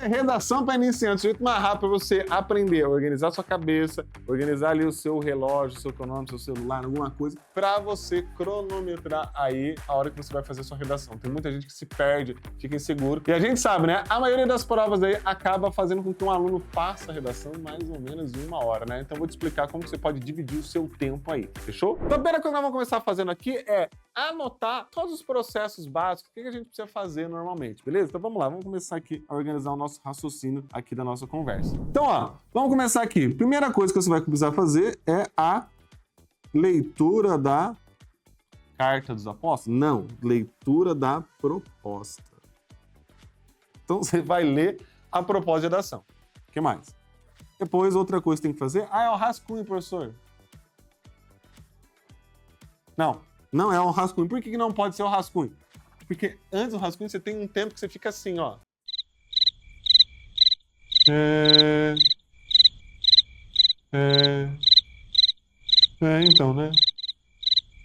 Redação para iniciantes, o jeito mais rápido para você aprender a organizar sua cabeça, organizar ali o seu relógio, o seu cronômetro, seu celular, alguma coisa, para você cronometrar aí a hora que você vai fazer sua redação. Tem muita gente que se perde, fica inseguro. E a gente sabe, né? A maioria das provas aí acaba fazendo com que um aluno faça a redação mais ou menos em 1 hora, né? Então eu vou te explicar como que você pode dividir o seu tempo aí, fechou? Então a primeira coisa que nós vamos começar fazendo aqui é anotar todos os processos básicos, o que a gente precisa fazer normalmente, beleza? Então vamos lá, vamos começar aqui a organizar o nosso raciocínio aqui da nossa conversa. Então, ó, vamos começar aqui. Primeira coisa que você vai precisar fazer é a leitura da Carta dos Apóstolos? Não, leitura da proposta. Então você vai ler a proposta de redação. O que mais? Depois, outra coisa que tem que fazer, é o rascunho, professor. Não é o rascunho. Por que não pode ser o rascunho? Porque antes do rascunho você tem um tempo que você fica assim, ó. Então, né?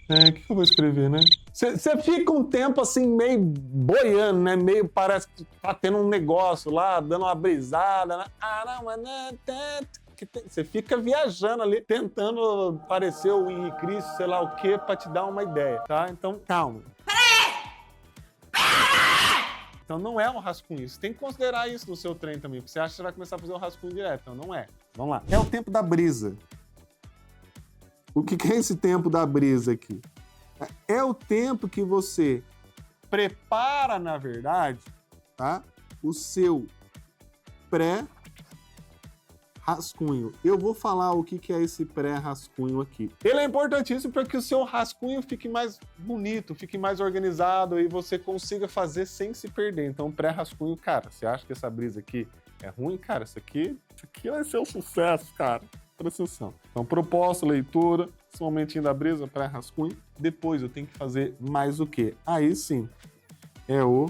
O que eu vou escrever, né? Você fica um tempo assim, meio boiando, né? Meio parece que tá tendo um negócio lá, dando uma brisada, né? Você fica viajando ali, tentando parecer o Henrique Cristo, sei lá o quê, pra te dar uma ideia, tá? Então, calma. Então não é um rascunho, você tem que considerar isso no seu treino também, porque você acha que você vai começar a fazer o rascunho direto, então não é. Vamos lá. É o tempo da brisa. O que é esse tempo da brisa aqui? É o tempo que você prepara, na verdade, tá? O seu pré-rascunho. Eu vou falar o que é esse pré-rascunho aqui. Ele é importantíssimo para que o seu rascunho fique mais bonito, fique mais organizado e você consiga fazer sem se perder. Então, pré-rascunho, cara, você acha que essa brisa aqui é ruim? Cara, isso aqui vai ser um sucesso, cara. Presta atenção. Então, proposta, leitura, esse momentinho da brisa, pré-rascunho. Depois eu tenho que fazer mais o quê? Aí sim, é o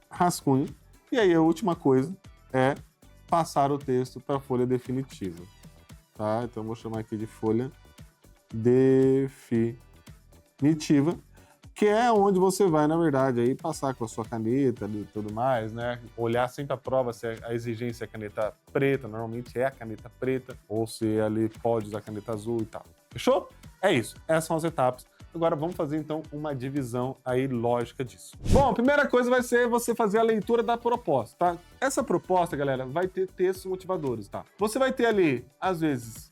rascunho. E aí a última coisa é passar o texto para a folha definitiva. Tá? Então eu vou chamar aqui de folha definitiva, que é onde você vai, na verdade, aí passar com a sua caneta e tudo mais, né? Olhar sempre a prova se a exigência é caneta preta, normalmente é a caneta preta, ou se ali pode usar caneta azul e tal. Fechou? É isso. Essas são as etapas. Agora vamos fazer então uma divisão aí lógica disso. Bom, a primeira coisa vai ser você fazer a leitura da proposta, tá? Essa proposta, galera, vai ter textos motivadores, tá? Você vai ter ali, às vezes,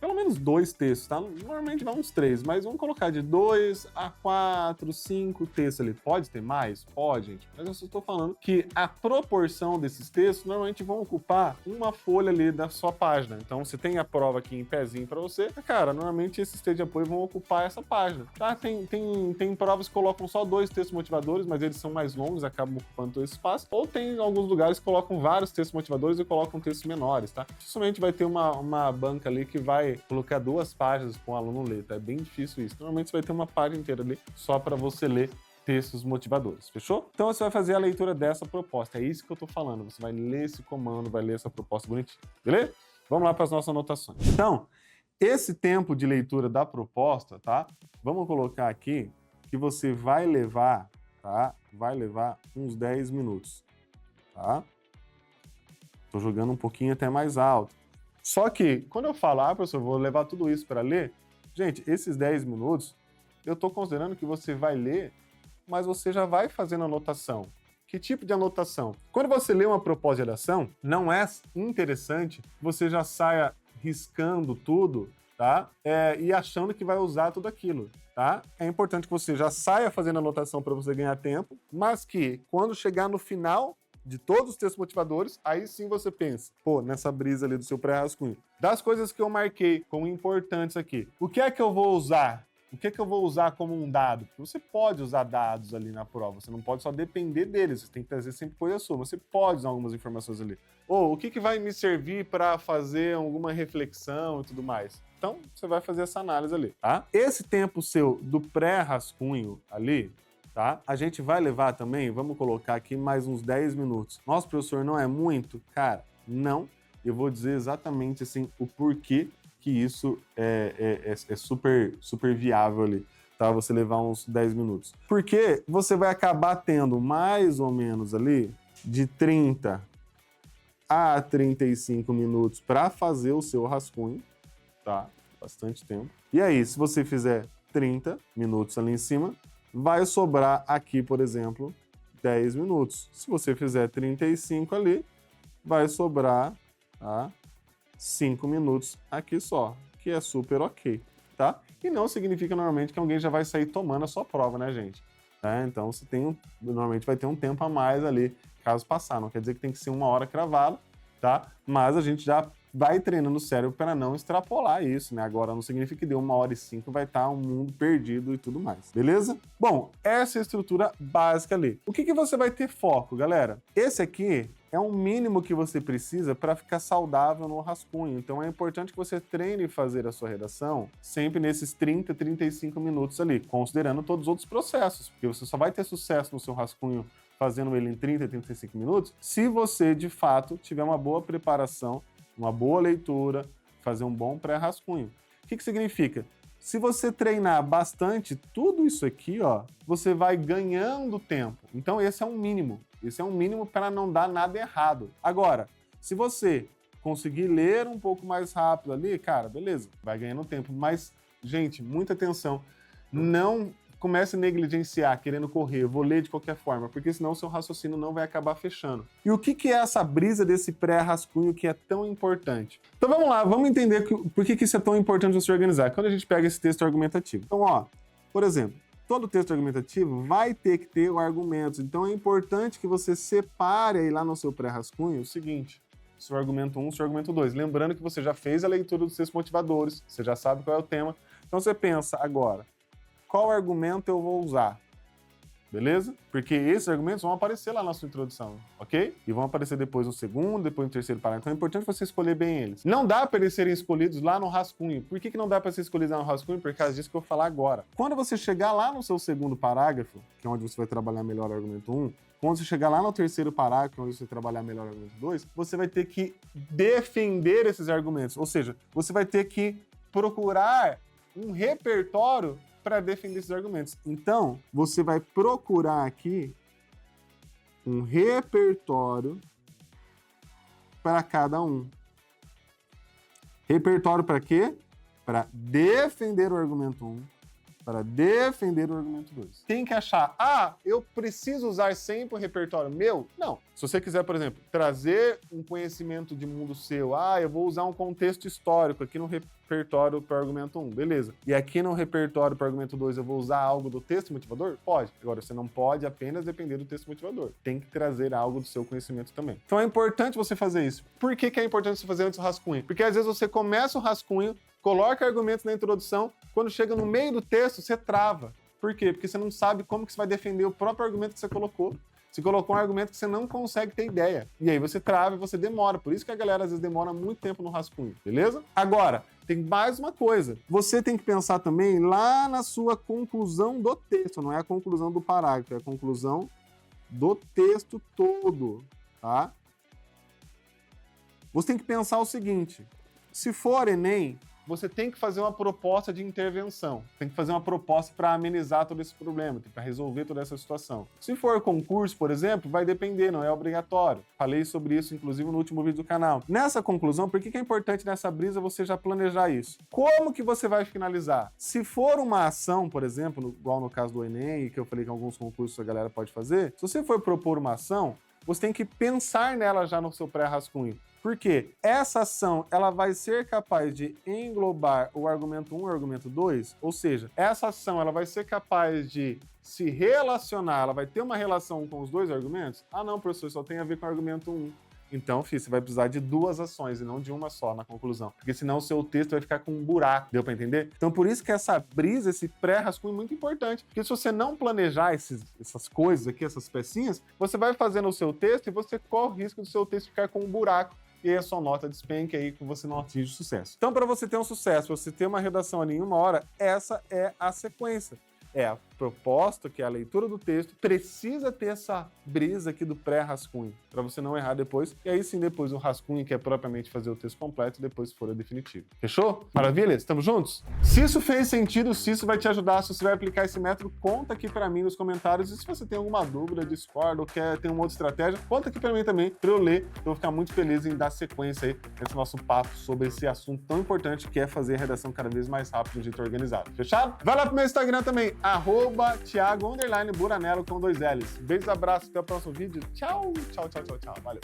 pelo menos 2 textos, tá? Normalmente vai uns 3, mas vamos colocar de 2 a 4, 5 textos ali. Pode ter mais? Pode, gente. Mas eu só estou falando que a proporção desses textos normalmente vão ocupar uma folha ali da sua página. Então, você tem a prova aqui em pezinho para você, cara, normalmente esses textos de apoio vão ocupar essa página. Tá, tem provas que colocam só 2 textos motivadores, mas eles são mais longos, acabam ocupando todo esse espaço. Ou tem alguns lugares que colocam vários textos motivadores e colocam textos menores, tá? Dificilmente vai ter uma banca ali que vai colocar 2 páginas para um aluno ler, tá? É bem difícil isso. Normalmente você vai ter uma página inteira ali só para você ler textos motivadores, fechou? Então você vai fazer a leitura dessa proposta, é isso que eu tô falando. Você vai ler esse comando, vai ler essa proposta bonitinha, beleza? Vamos lá para as nossas anotações. Então, esse tempo de leitura da proposta, tá? Vamos colocar aqui que você vai levar, tá? Vai levar uns 10 minutos, tá? Tô jogando um pouquinho até mais alto. Só que, quando eu falar, professor, vou levar tudo isso para ler, gente, esses 10 minutos, eu tô considerando que você vai ler, mas você já vai fazendo anotação. Que tipo de anotação? Quando você lê uma proposta de redação, não é interessante você já saia riscando tudo, tá? E achando que vai usar tudo aquilo, tá? É importante que você já saia fazendo anotação para você ganhar tempo, mas que quando chegar no final de todos os textos motivadores, aí sim você pensa, pô, nessa brisa ali do seu pré-rascunho. Das coisas que eu marquei como importantes aqui, o que é que eu vou usar? O que é que eu vou usar como um dado? Porque você pode usar dados ali na prova, você não pode só depender deles, você tem que trazer sempre coisa sua, você pode usar algumas informações ali. Ou o que vai me servir para fazer alguma reflexão e tudo mais. Então, você vai fazer essa análise ali, tá? Esse tempo seu do pré-rascunho ali, tá? A gente vai levar também, vamos colocar aqui mais uns 10 minutos. Nossa, professor, não é muito? Cara, não. Eu vou dizer exatamente assim o porquê que isso é super viável ali. tá? Você levar uns 10 minutos. Porque você vai acabar tendo mais ou menos ali de 30 a 35 minutos para fazer o seu rascunho, tá? Bastante tempo. E aí, se você fizer 30 minutos ali em cima, vai sobrar aqui, por exemplo, 10 minutos. Se você fizer 35 ali, vai sobrar, tá? 5 minutos aqui só, que é super ok, tá? E não significa normalmente que alguém já vai sair tomando a sua prova, né, gente? Então você normalmente vai ter um tempo a mais ali, caso passar. Não quer dizer que tem que ser 1 hora cravado, tá? Mas a gente já vai treinando o cérebro para não extrapolar isso, né? Agora não significa que deu 1h05 vai estar um mundo perdido e tudo mais, beleza? Bom, essa é a estrutura básica ali. O que você vai ter foco, galera? Esse aqui é um mínimo que você precisa para ficar saudável no rascunho. Então é importante que você treine fazer a sua redação sempre nesses 30, 35 minutos ali, considerando todos os outros processos, porque você só vai ter sucesso no seu rascunho fazendo ele em 30, 35 minutos, se você, de fato, tiver uma boa preparação, uma boa leitura, fazer um bom pré-rascunho. O que significa? Se você treinar bastante tudo isso aqui, ó, você vai ganhando tempo. Então esse é um mínimo. Esse é um mínimo para não dar nada errado. Agora, se você conseguir ler um pouco mais rápido ali, cara, beleza, vai ganhando tempo. Mas, gente, muita atenção. Não comece a negligenciar, querendo correr, vou ler de qualquer forma, porque senão o seu raciocínio não vai acabar fechando. E o que é essa brisa desse pré-rascunho que é tão importante? Então vamos lá, vamos entender por que isso é tão importante você organizar. Quando a gente pega esse texto argumentativo. Então, ó, por exemplo, todo texto argumentativo vai ter que ter o argumento. Então é importante que você separe aí lá no seu pré-rascunho o seguinte: seu argumento 1, seu argumento 2. Lembrando que você já fez a leitura dos 6 motivadores, você já sabe qual é o tema. Então você pensa agora, qual argumento eu vou usar? Beleza? Porque esses argumentos vão aparecer lá na sua introdução, ok? E vão aparecer depois no segundo, depois no terceiro parágrafo. Então é importante você escolher bem eles. Não dá para eles serem escolhidos lá no rascunho. Por que não dá para ser escolhido lá no rascunho? Por causa disso que eu vou falar agora. Quando você chegar lá no seu segundo parágrafo, que é onde você vai trabalhar melhor o argumento 1, quando você chegar lá no terceiro parágrafo, onde você vai trabalhar melhor o argumento 2, você vai ter que defender esses argumentos. Ou seja, você vai ter que procurar um repertório para defender esses argumentos. Então, você vai procurar aqui um repertório para cada um. Repertório para quê? Para defender o argumento 1, para defender o argumento 2. Tem que achar, eu preciso usar sempre o repertório meu? Não. Se você quiser, por exemplo, trazer um conhecimento de mundo seu, eu vou usar um contexto histórico aqui no repertório para o argumento 1, beleza. E aqui no repertório para o argumento 2 eu vou usar algo do texto motivador? Pode. Agora, você não pode apenas depender do texto motivador. Tem que trazer algo do seu conhecimento também. Então é importante você fazer isso. Por que é importante você fazer antes do rascunho? Porque às vezes você começa o rascunho, coloca argumentos na introdução, quando chega no meio do texto, você trava. Por quê? Porque você não sabe como que você vai defender o próprio argumento que você colocou. Você colocou um argumento que você não consegue ter ideia. E aí você trava e você demora. Por isso que a galera às vezes demora muito tempo no rascunho, beleza? Agora, tem mais uma coisa. Você tem que pensar também lá na sua conclusão do texto. Não é a conclusão do parágrafo, é a conclusão do texto todo, tá? Você tem que pensar o seguinte: se for Enem, você tem que fazer uma proposta de intervenção. Tem que fazer uma proposta para amenizar todo esse problema, para resolver toda essa situação. Se for concurso, por exemplo, vai depender, não é obrigatório. Falei sobre isso, inclusive, no último vídeo do canal. Nessa conclusão, por que é importante nessa brisa você já planejar isso? Como que você vai finalizar? Se for uma ação, por exemplo, igual no caso do Enem, que eu falei que alguns concursos a galera pode fazer, se você for propor uma ação, você tem que pensar nela já no seu pré-rascunho. Porque essa ação ela vai ser capaz de englobar o argumento 1 e o argumento 2, ou seja, essa ação ela vai ser capaz de se relacionar, ela vai ter uma relação com os dois argumentos? Não, professor, só tem a ver com o argumento 1. Então, filho, você vai precisar de 2 ações e não de uma só na conclusão. Porque senão o seu texto vai ficar com um buraco. Deu pra entender? Então, por isso que essa brisa, esse pré-rascunho é muito importante. Porque se você não planejar essas coisas aqui, essas pecinhas, você vai fazendo o seu texto e você corre o risco do seu texto ficar com um buraco. E aí a sua nota despenca aí que você não atinge o sucesso. Então, para você ter um sucesso, você ter uma redação ali em 1 hora, essa é a sequência. é a proposta, que é a leitura do texto, precisa ter essa brisa aqui do pré-rascunho, para você não errar depois, e aí sim depois o rascunho, que é propriamente fazer o texto completo, e depois folha definitiva. Fechou? Maravilha? Estamos juntos? Se isso fez sentido, se isso vai te ajudar, se você vai aplicar esse método, conta aqui para mim nos comentários, e se você tem alguma dúvida, discorda ou quer ter uma outra estratégia, conta aqui para mim também, para eu ler, eu vou ficar muito feliz em dar sequência aí nesse nosso papo sobre esse assunto tão importante que é fazer a redação cada vez mais rápido de um jeito organizado. Fechado? Vai lá pro meu Instagram também, @Thiago_Buranello com 2 L's. Beijos, abraços, até o próximo vídeo. Tchau, tchau, tchau, tchau, tchau. Valeu.